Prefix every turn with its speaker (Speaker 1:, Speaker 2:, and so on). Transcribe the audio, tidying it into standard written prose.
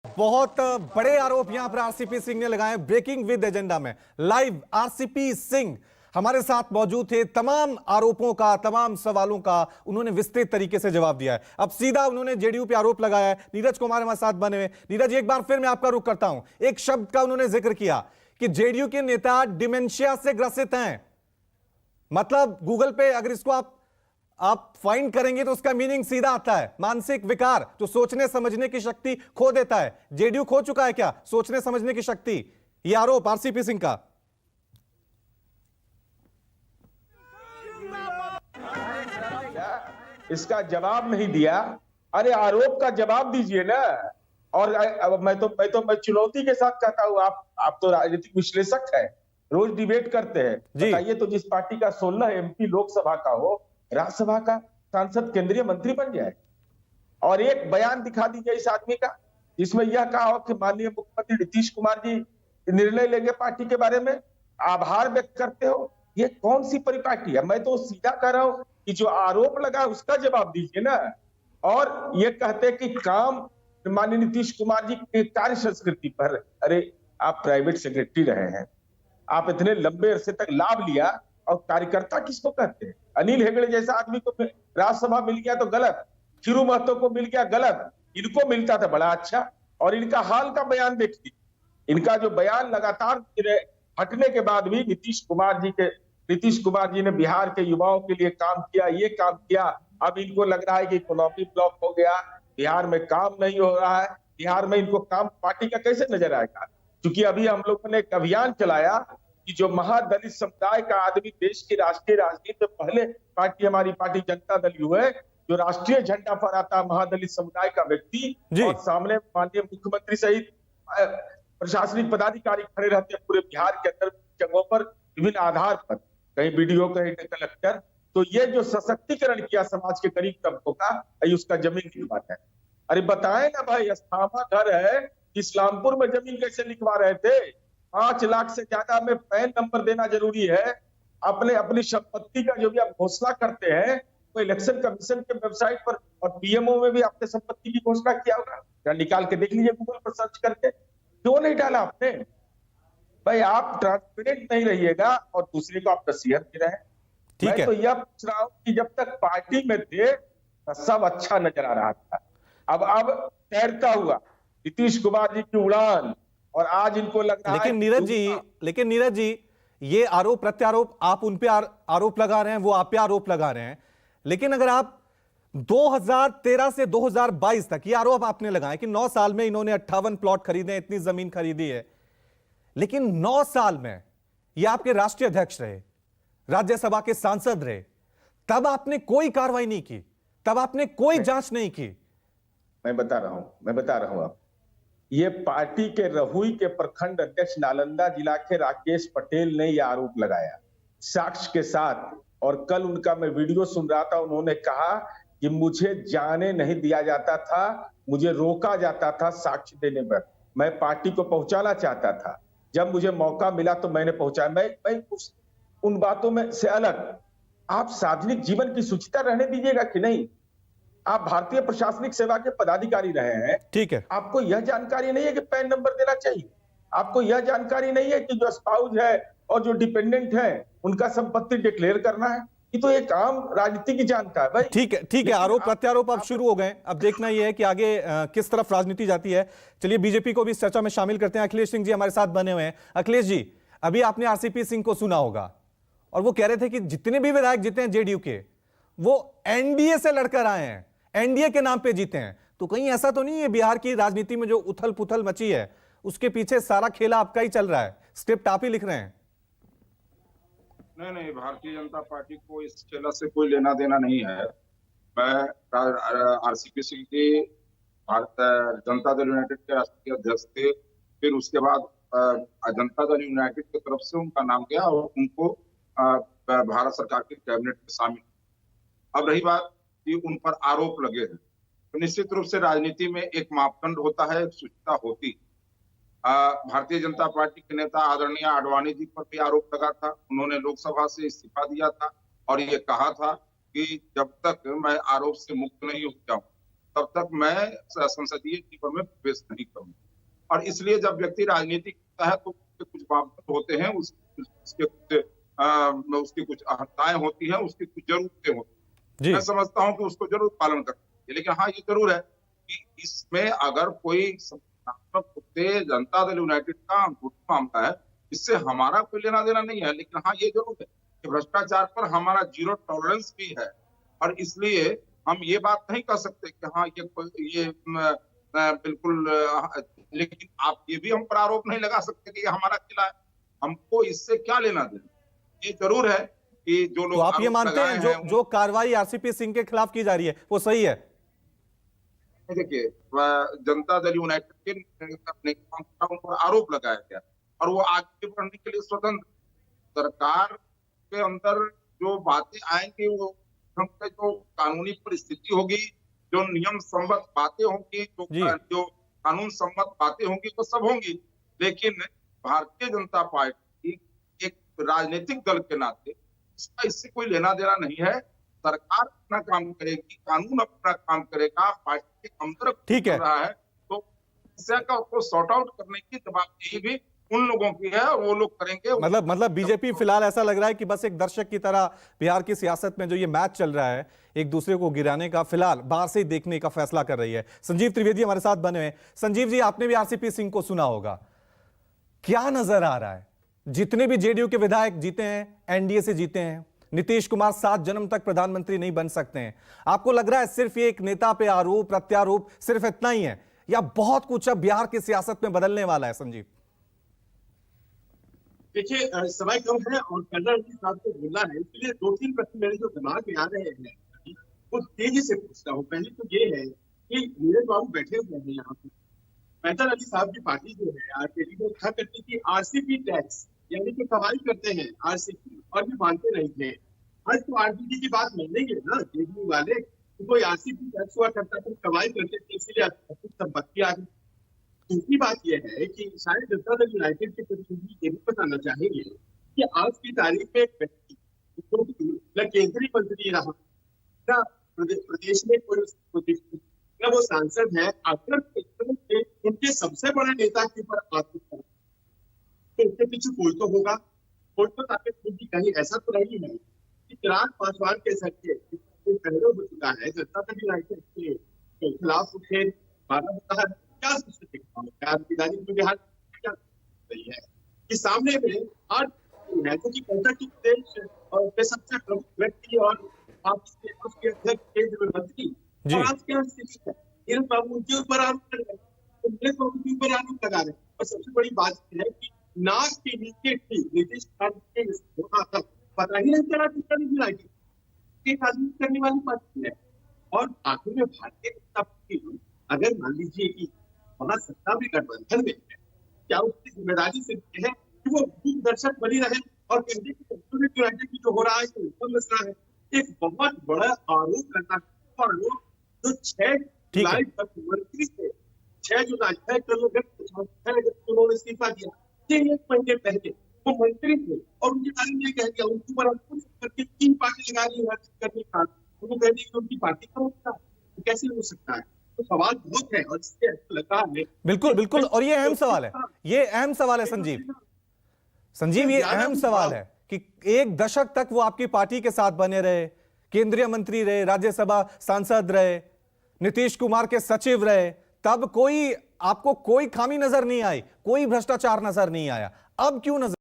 Speaker 1: बहुत बड़े आरोप यहां पर आरसीपी सिंह ने लगाए। ब्रेकिंग विद एजेंडा में लाइव आरसीपी सिंह हमारे साथ मौजूद थे। तमाम आरोपों का, तमाम सवालों का उन्होंने विस्तृत तरीके से जवाब दिया है। अब सीधा उन्होंने जेडीयू पे आरोप लगाया है। नीरज कुमार हमारे साथ बने हुए। नीरज, एक बार फिर मैं आपका रुख करता हूं। एक शब्द का उन्होंने जिक्र किया कि जेडीयू के नेता डिमेंशिया से ग्रसित हैं। मतलब गूगल पे अगर इसको आप फाइंड करेंगे तो उसका मीनिंग सीधा आता है मानसिक विकार, जो सोचने समझने की शक्ति खो देता है। जेडीयू खो चुका है क्या सोचने समझने की शक्ति? यह आरोप आरसीपी सिंह का।
Speaker 2: इसका जवाब नहीं दिया। अरे आरोप का जवाब दीजिए ना। और मैं चुनौती के साथ कहता हूं, आप तो राजनीतिक विश्लेषक हैं, रोज डिबेट करते हैं। बताइए तो, जिस पार्टी का 16 एमपी लोकसभा का हो, राज्यसभा का सांसद, केंद्रीय मंत्री बन जाए, और एक बयान दिखा दीजिए इस आदमी का जिसमें यह कहा हो कि माननीय मुख्यमंत्री नीतीश कुमार जी निर्णय लेंगे पार्टी के बारे में, आभार व्यक्त करते हो। ये कौन सी परिपाटी है? मैं तो सीधा कह रहा हूं कि जो आरोप लगा उसका जवाब दीजिए ना। और ये कहते कि काम माननीय नीतीश कुमार जी की कार्य संस्कृति पर। अरे आप प्राइवेट सेक्रेटरी रहे हैं, आप इतने लंबे अरसे तक लाभ लिया, और कार्यकर्ता किसको कहते हैं? अनिल हेगड़े जैसा आदमी को राज्यसभा मिल गया तो गलत, खीरू महतो को मिल गया गलत, इनको मिलता था बड़ा अच्छा। और इनका हाल का बयान देखिए, इनका जो बयान लगातार हटने के बाद भी नीतीश कुमार जी ने बिहार के युवाओं के लिए काम किया, ये काम किया। अब इनको लग रहा है कि इकोनॉमी ब्लॉक हो गया, बिहार में काम नहीं हो रहा है। बिहार में इनको काम पार्टी का कैसे नजर आएगा? क्योंकि अभी हम लोगों ने एक अभियान चलाया कि जो महादलित समुदाय का आदमी देश की राष्ट्रीय राजनीति में पहले पार्टी, हमारी पार्टी जनता दल यू है, जो राष्ट्रीय झंडा फहराता महादलित समुदाय का व्यक्ति, और सामने माननीय मुख्यमंत्री सहित प्रशासनिक पदाधिकारी खड़े रहते हैं पूरे बिहार के अंदर जगहों पर, विभिन्न आधार पर, कहीं बीडीओ, कहीं कलेक्टर। तो ये जो सशक्तिकरण किया समाज के गरीब तबकों का, उसका जमीन लिखवाना है। अरे बताएं ना भाई, अस्थामा घर है, इस्लामपुर में जमीन कैसे लिखवा रहे थे? 5 लाख से ज्यादा में पैन नंबर देना जरूरी है। अपनी संपत्ति का जो भी आप घोषणा करते हैं, तो इलेक्शन कमीशन के वेबसाइट पर और पीएमओ में भी अपने संपत्ति की घोषणा किया होगा, निकाल के देख लीजिए गूगल पर सर्च करके। क्यों नहीं डाला आपने? भाई आप ट्रांसपेरेंट नहीं रहिएगा और दूसरे को आप नसीहत दे रहे हैं। मैं तो यह पूछ रहा हूं कि जब तक पार्टी में थे तो सब अच्छा नजर आ रहा था, अब तैरता हुआ नीतीश कुमार जी की उड़ान, और आज इनको लग रहा है।
Speaker 1: लेकिन नीरज जी, ये आरोप प्रत्यारोप आप उन पे आरोप लगा रहे हैं, वो आप पे आरोप लगा रहे हैं। लेकिन अगर आप 2013 से 2022 तक ये आरोप आपने लगाया कि 9 साल में इन्होंने 58 प्लॉट खरीदे, इतनी जमीन खरीदी है, लेकिन 9 साल में ये आपके राष्ट्रीय अध्यक्ष रहे, राज्यसभा के सांसद रहे, तब आपने कोई कार्रवाई नहीं की, तब आपने कोई जांच नहीं की।
Speaker 2: मैं बता रहा हूं आप, ये पार्टी के रहुई के प्रखंड अध्यक्ष नालंदा जिला के राकेश पटेल ने यह आरोप लगाया साक्ष्य के साथ। और कल उनका मैं वीडियो सुन रहा था, उन्होंने कहा कि मुझे जाने नहीं दिया जाता था, मुझे रोका जाता था साक्ष्य देने पर, मैं पार्टी को पहुंचाना चाहता था, जब मुझे मौका मिला तो मैंने पहुंचाया। मैं उन बातों में से अलग, आप सार्वजनिक जीवन की शुचिता रहने दीजिएगा कि नहीं? आप भारतीय प्रशासनिक सेवा के पदाधिकारी रहे हैं, ठीक है, आपको यह जानकारी नहीं है कि पैन नंबर देना चाहिए? आपको यह जानकारी नहीं है कि जो स्पाउस है और जो डिपेंडेंट है उनका संपत्ति डिक्लेयर करना है? ये तो एक आम राजनीति की जानता है भाई।
Speaker 1: ठीक है, आरोप प्रत्यारोप अब शुरू हो गए। अब देखना यह है कि आगे किस तरफ राजनीति जाती है। चलिए बीजेपी को भी इस चर्चा में शामिल करते हैं। अखिलेश सिंह जी हमारे साथ बने हुए हैं। अखिलेश जी, अभी आपने आरसीपी सिंह को सुना होगा, और वो कह रहे थे कि जितने भी विधायक जीते हैं जेडीयू के, वो एनडीए से लड़कर आए हैं, एनडीए के नाम पे जीते हैं। तो कहीं ऐसा तो नहीं है बिहार की राजनीति में जो उथल पुथल मची है उसके पीछे सारा खेला आपका ही चल रहा है, स्क्रिप्ट आप ही लिख रहे हैं?
Speaker 3: नहीं, भारतीय जनता पार्टी को इस खेला से कोई लेना देना नहीं है। मैं आरसीपी सिंह जी भारत जनता दल यूनाइटेड के राष्ट्रीय अध्यक्ष थे, फिर उसके बाद जनता दल यूनाइटेड की तरफ से उनका नाम गया और उनको भारत सरकार के कैबिनेट में शामिल। अब रही बात कि उन पर आरोप लगे हैं, तो निश्चित रूप से राजनीति में एक मापदंड होता है, एक शुचिता होती। भारतीय जनता पार्टी के नेता आदरणीय आडवाणी जी पर भी आरोप लगा था। उन्होंने लोकसभा से इस्तीफा दिया था और ये कहा था कि जब तक मैं आरोप से मुक्त नहीं हो जाऊं तब तक मैं संसदीय जीवन में प्रवेश नहीं करूंगा। और इसलिए जब व्यक्ति राजनीति करता है तो कुछ मापदंड होते हैं, उसकी कुछ अहर्ताएं होती हैं, उसकी कुछ जरूरतें होती हैं। मैं समझता हूं कि उसको जरूर पालन करना चाहिए, लेकिन हाँ ये जरूर है कि इसमें अगर कोई संगठनात्मक मुद्दे जनता दल यूनाइटेड का अंगूठा मामला है, इससे हमारा कोई लेना देना नहीं है। लेकिन हाँ ये जरूर है कि भ्रष्टाचार पर हमारा जीरो टॉलरेंस भी है, और इसलिए हम ये बात नहीं कर सकते कि हाँ ये बिल्कुल, लेकिन आप ये भी हम पर आरोप नहीं लगा सकते कि ये हमारा किला है, हमको इससे क्या लेना देना। ये जरूर है कि जो लोग
Speaker 1: तो आप ये मानते हैं जो कार्रवाई आरसीपी सिंह के खिलाफ की जा रही है वो सही है?
Speaker 3: देखिए, जनता दल यूनाइटेड के नेताओं पर आरोप लगाया गया और वो आगे बढ़ने के लिए स्वतंत्र। सरकार के अंदर जो बातें आएंगी वो जो कानूनी परिस्थिति होगी, जो नियम सम्मत बातें होंगी, जो कानून सम्मत बातें होंगी वो सब होंगी। लेकिन भारतीय जनता पार्टी एक राजनीतिक दल के नाते इसका इससे कोई लेना देना नहीं है। सरकार अपना काम करेगी, कानून अपना काम करेगा, पार्टी के अंदर
Speaker 1: ठीक है
Speaker 3: रहा है तो समस्या को सॉर्ट आउट करने की जवाबदेही भी उन लोगों की है और वो लोग करेंगे।
Speaker 1: मतलब बीजेपी फिलहाल ऐसा लग रहा है कि बस एक दर्शक की तरह बिहार की सियासत में जो ये मैच चल रहा है एक दूसरे को गिराने का, फिलहाल बाहर से ही देखने का फैसला कर रही है। संजीव त्रिवेदी हमारे साथ बने हुए। संजीव जी, आपने भी आरसीपी सिंह को सुना होगा, क्या नजर आ रहा है? जितने भी जेडीयू के विधायक जीते हैं, एनडीए से जीते हैं, नीतीश कुमार 7 जन्म तक प्रधानमंत्री नहीं बन सकते हैं। आपको लग रहा है सिर्फ एक नेता पे आरोप प्रत्यारोप सिर्फ इतना ही है, या बहुत कुछ अब बिहार की सियासत में बदलने वाला है? संजीव
Speaker 4: देखिए, समय कम है और कर्नल जी साहब को बोलना है, इसलिए 2-3 प्रश्न मेरे जो दिमाग में आ रहे हैं वो तेजी से पूछता हूँ। पहले तो ये है कि नीरज बाबू बैठे हुए हैं यहाँ पे, मैटर अली साहब की पार्टी जो है आरजेडी को कहा करती थी आरसीपी टैक्स, यानी कि कमाई करते हैं आरसीपी, और भी मानते नहीं थे। आज तो आरजेडी की बात मानेंगे ना जेडीयू वाले, कोई आरसीपी टैक्स हुआ करता था, कमाई करते थे, इसीलिए संपत्ति आ गई। दूसरी बात यह है कि शायद जनता दल यूनाइटेड के प्रतिनिधि ये भी बताना चाहेंगे कि आज की तारीख में एक व्यक्ति जो न केंद्रीय मंत्री रहा, न प्रदेश में कोई न वो सांसद है, अगर उनके सबसे बड़े नेता के ऊपर आरोप है तो उसके पीछे कोई तो होगा, कोई तो ताकत होगी। कहीं ऐसा तो नहीं है कि चिराग पासवान के सच्चे पहले हो चुका है जनता दल यूनाइटेड के खिलाफ उठे मारा होता है। क्या बिहार क्या रही है कि सामने में आज है जो कि प्रदेश और सबसे प्रमुख व्यक्ति और आपके अध्यक्ष केंद्रीय मंत्री, और आज क्या स्थिति है, नीरज बाबू उनके ऊपर आरोप लगा रहे हैं, नीरज बाबू के ऊपर आरोप लगा रहे हैं। और सबसे बड़ी बात है कि नाक के नीचे थी नीतीश कुमार का पता ही नहीं चला कि राजनीति करने वाली पार्टी है। और आखिर में भारतीय जनता पार्टी अगर मान लीजिए कि वहां सत्ता भी गठबंधन में है, क्या उसकी जिम्मेदारी से है कि वो दर्शक बनी रहे और केंद्रीय यूनाइटेड की जो हो रहा है तो मसला है। एक बहुत बड़ा आरोप करना, आरोप जो 6 जुलाई तक मंत्री थे, 6 जुलाई उन्होंने इस्तीफा दिया, 1 महीने पहले वो मंत्री थे और उनके बारे में कह दिया उनके ऊपर करके 3 पार्टी लगा ली करने का, उनको कह दिया कि उनकी पार्टी का होता है, कैसे हो सकता है? तो सवाल बहुत है और इससे लगा है।
Speaker 1: बिल्कुल बिल्कुल, और ये अहम सवाल है, ये अहम सवाल है संजीव, ये अहम सवाल है कि 1 दशक तक वो आपकी पार्टी के साथ बने रहे, केंद्रीय मंत्री रहे, राज्यसभा सांसद रहे, नीतीश कुमार के सचिव रहे, तब आपको कोई खामी नजर नहीं आई, कोई भ्रष्टाचार नजर नहीं आया। अब क्यों नजर